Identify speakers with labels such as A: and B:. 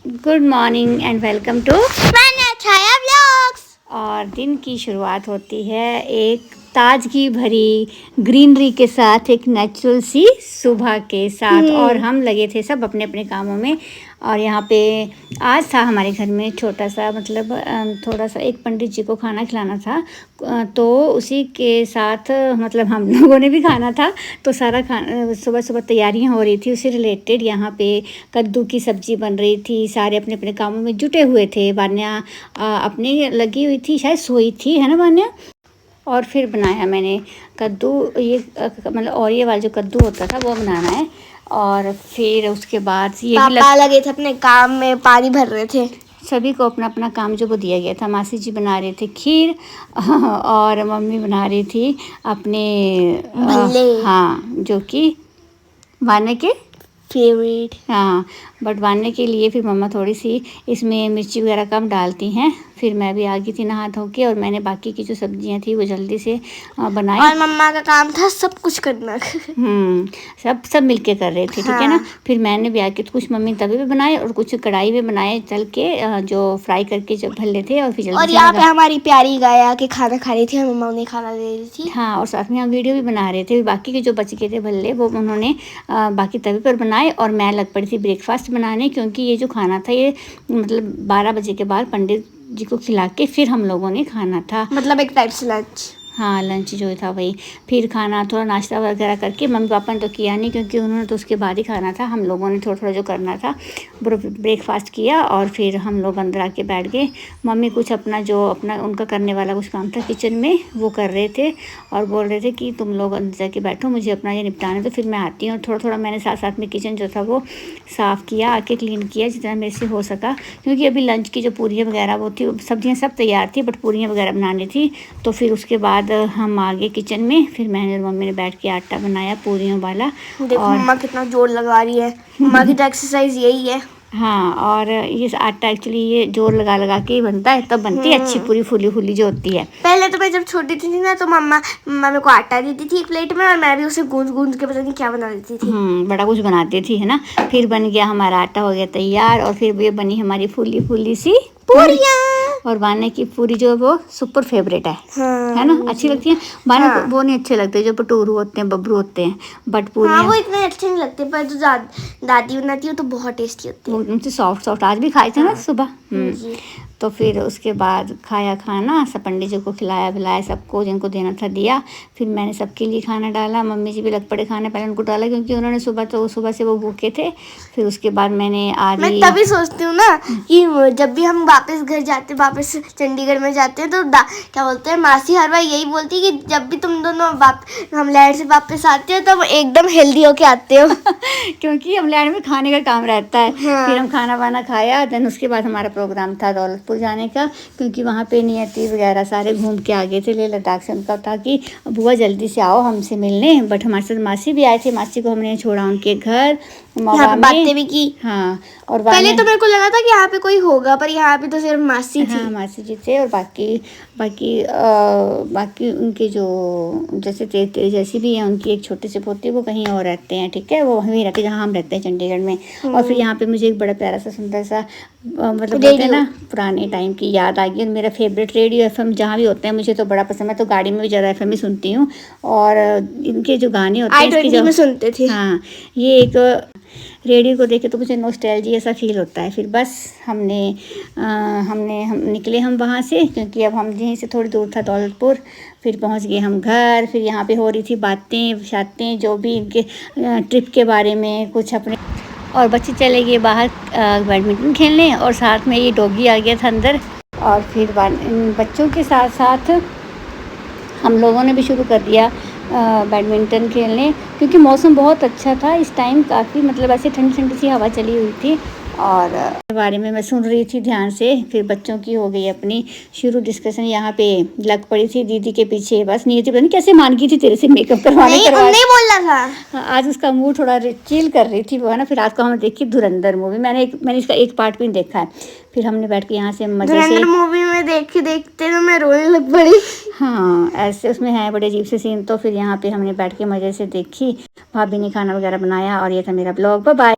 A: Good morning and welcome to
B: Chhaya vlogs.
A: और दिन की शुरुआत होती है एक ताजगी भरी ग्रीनरी के साथ, एक नेचुरल सी सुबह के साथ। और हम लगे थे सब अपने अपने कामों में। और यहाँ पे आज था हमारे घर में छोटा सा थोड़ा सा एक पंडित जी को खाना खिलाना था, तो उसी के साथ हम लोगों ने भी खाना था। तो सारा खाना सुबह सुबह तैयारियाँ हो रही थी उससे रिलेटेड। यहाँ पे कद्दू की सब्ज़ी बन रही थी, सारे अपने अपने कामों में जुटे हुए थे। वान्या अपनी लगी हुई थी, शायद सोई थी, है ना वान्या। और फिर बनाया मैंने कद्दू, और ये वाला जो कद्दू होता था वो बनाना है। और फिर उसके बाद ये
B: पापा लगे थे अपने काम में, पानी भर रहे थे।
A: सभी को अपना अपना काम जो वो दिया गया था। मासी जी बना रहे थे खीर और मम्मी बना रही थी अपने
B: भल्ले।
A: हाँ, जो कि वाने के
B: फेवरेट।
A: हाँ, बट वाने के लिए फिर मम्मा थोड़ी सी इसमें मिर्ची वगैरह कम डालती हैं। फिर मैं भी आ गई थी नहा धो के, और मैंने बाकी की जो सब्जियां थी वो जल्दी से बनाई।
B: और मम्मा का काम था सब कुछ करना।
A: सब मिलके कर रहे थे, ठीक है ना। फिर मैंने भी आके कुछ मम्मी तवे पे बनाए और कुछ कढ़ाई में बनाए तल के, जो फ्राई करके जो भल्ले थे। और फिर जल्दी
B: और यहाँ पे हमारी प्यारी गाय आके खाना खा रही थी और मम्मा उन्हें खाना दे रही थी।
A: हाँ, और साथ में हम वीडियो भी बना रहे थे। बाकी के जो बच गए थे भल्ले वो उन्होंने बाकी तवे पर बनाए, और मैं लग पड़ी थी ब्रेकफास्ट बनाने, क्योंकि ये जो खाना था ये 12 बजे के बाद पंडित जी को खिला के फिर हम लोगों ने खाना था।
B: एक टाइप से लंच।
A: हाँ, लंच जो था वही। फिर खाना थोड़ा नाश्ता वगैरह करके, मम्मी पापा ने तो किया नहीं क्योंकि उन्होंने तो उसके बाद ही खाना था। हम लोगों ने थोड़ा थोड़ा जो करना था ब्रेकफास्ट किया, और फिर हम लोग अंदर आके बैठ गए। मम्मी कुछ अपना उनका करने वाला कुछ काम था किचन में वो कर रहे थे, और बोल रहे थे कि तुम लोग अंदर जाके बैठो, मुझे अपना ये निपटाने तो फिर मैं आती हूँ। और थोड़ा थोड़ा मैंने साथ साथ में किचन जो था वो साफ़ किया, आके क्लीन किया जितना मेरे से हो सका, क्योंकि अभी लंच की जो पूरियाँ वगैरह वो थी, सब्जियाँ सब तैयार थी, बट पूरियाँ वगैरह बनानी थी। तो फिर उसके बाद हम आ गए किचन में। फिर मैंने और मम्मी ने बैठ के आटा बनाया पूरियों वाला।
B: देखो मम्मा कितना जोर लगा रही है। मम्मा की तो एक्सरसाइज यही है।
A: हाँ, और ये आटा एक्चुअली ये जोर लगा लगा के ही बनता है, तब बनती है अच्छी पूरी फूली फूली जो होती है।
B: पहले तो मैं जब छोटी थी ना, तो मम्मा मेरे को आटा देती थी एक प्लेट में, और मैं भी उसे गूंद गूंद के पता नहीं क्या बना देती थी।
A: बड़ा कुछ बनाती थी, है ना। फिर बन गया हमारा आटा, हो गया तैयार, और फिर ये बनी हमारी फूली फूली सी पूरियाँ। और वाने की पूरी जो वो सुपर फेवरेट है, है ना, अच्छी लगती है। वाने को वो नहीं अच्छे लगते जो पटूरू होते हैं, बबरू होते हैं, बट पूरियाँ
B: वो इतने अच्छे नहीं लगते, पर जो दादी बनाती है तो बहुत टेस्टी होती है।
A: उनसे सॉफ्ट सॉफ्ट। आज भी खाए थे ना सुबह। तो फिर उसके बाद खाया खाना, सब पंडित जी को खिलाया पिलाया, सबको जिनको देना था दिया। फिर मैंने सबके लिए खाना डाला, मम्मी जी भी लग पड़े खाने, पहले उनको डाला क्योंकि उन्होंने सुबह से वो भूखे थे। फिर उसके बाद मैं
B: तभी सोचती हूँ ना कि जब भी हम वापस घर जाते, वापस चंडीगढ़ में जाते हैं, तो क्या बोलते हैं, मासी हर बार यही बोलती है कि जब भी तुम दोनों हम लैंड से वापस आते हो तब एकदम हेल्दी होके आते हो।
A: क्योंकि हम लैंड में खाने का काम रहता है। फिर हम खाना वाना खाया, देन उसके बाद हमारा प्रोग्राम था दौलतपुर जाने का, क्योंकि वहाँ पे नियति वगैरह सारे घूम के आ गए थे। लेह लद्दाख से उनका था कि बुआ जल्दी से आओ हमसे मिलने, बट हमारे साथ मासी भी आए थे। मासी को हमने छोड़ा उनके घर,
B: बातें भी की।
A: हाँ, और
B: पहले तो मेरे को लगा था कि यहाँ पे कोई होगा, पर यहाँ पे तो सिर्फ मासी थी।
A: हाँ, मासी जी थे, और बाकी उनके जो जैसे तेरे जैसी भी है, उनकी एक छोटी सी पोती, वो कहीं और रहते हैं, ठीक है, वो वहीं रहते जहाँ हम रहते हैं चंडीगढ़ में। और फिर यहाँ पे मुझे एक बड़ा प्यारा सा सुंदर सा बोलते हैं ना, पुराने टाइम की याद आ गई। और मेरा फेवरेट रेडियो FM जहाँ भी होते हैं मुझे तो बड़ा पसंद है, तो गाड़ी में भी ज़्यादा FM ही सुनती हूँ। और इनके जो गाने होते हैं
B: I-20 में सुनते थे।
A: हाँ, ये एक रेडियो को देखे तो मुझे नॉस्टैल्जिया ऐसा फील होता है। फिर बस हम निकले हम वहाँ से, क्योंकि अब हम यहीं से थोड़ी दूर था दौलतपुर। फिर पहुँच गए हम घर। फिर यहाँ पे हो रही थी बातें जो भी इनके ट्रिप के बारे में कुछ अपने, और बच्चे चले गए बाहर बैडमिंटन खेलने, और साथ में ये डॉगी आ गया था अंदर। और फिर बच्चों के साथ साथ हम लोगों ने भी शुरू कर दिया बैडमिंटन खेलने, क्योंकि मौसम बहुत अच्छा था इस टाइम। काफ़ी ऐसे ठंडी ठंडी सी हवा चली हुई थी, और बारे में मैं सुन रही थी ध्यान से। फिर बच्चों की हो गई अपनी शुरू डिस्कशन। यहाँ पे लग पड़ी थी दीदी के पीछे, बस नहीं थी, पता नहीं कैसे मान गई थी तेरे से मेकअप
B: नहीं बोलना था।
A: आज उसका मूड थोड़ा चिल कर रही थी वो, है ना। फिर आज को हमने देखी धुरंधर मूवी, मैंने इसका एक पार्ट भी देखा है। फिर हमने बैठ के यहाँ से मजे से
B: मूवी में देखते तो मैं रोने लग पड़ी।
A: हाँ, ऐसे उसमें है बड़े अजीब से सीन। तो फिर यहाँ पे हमने बैठ के मजे से देखी। भाभी ने खाना वगैरह बनाया, और ये था मेरा ब्लॉग। Bye bye.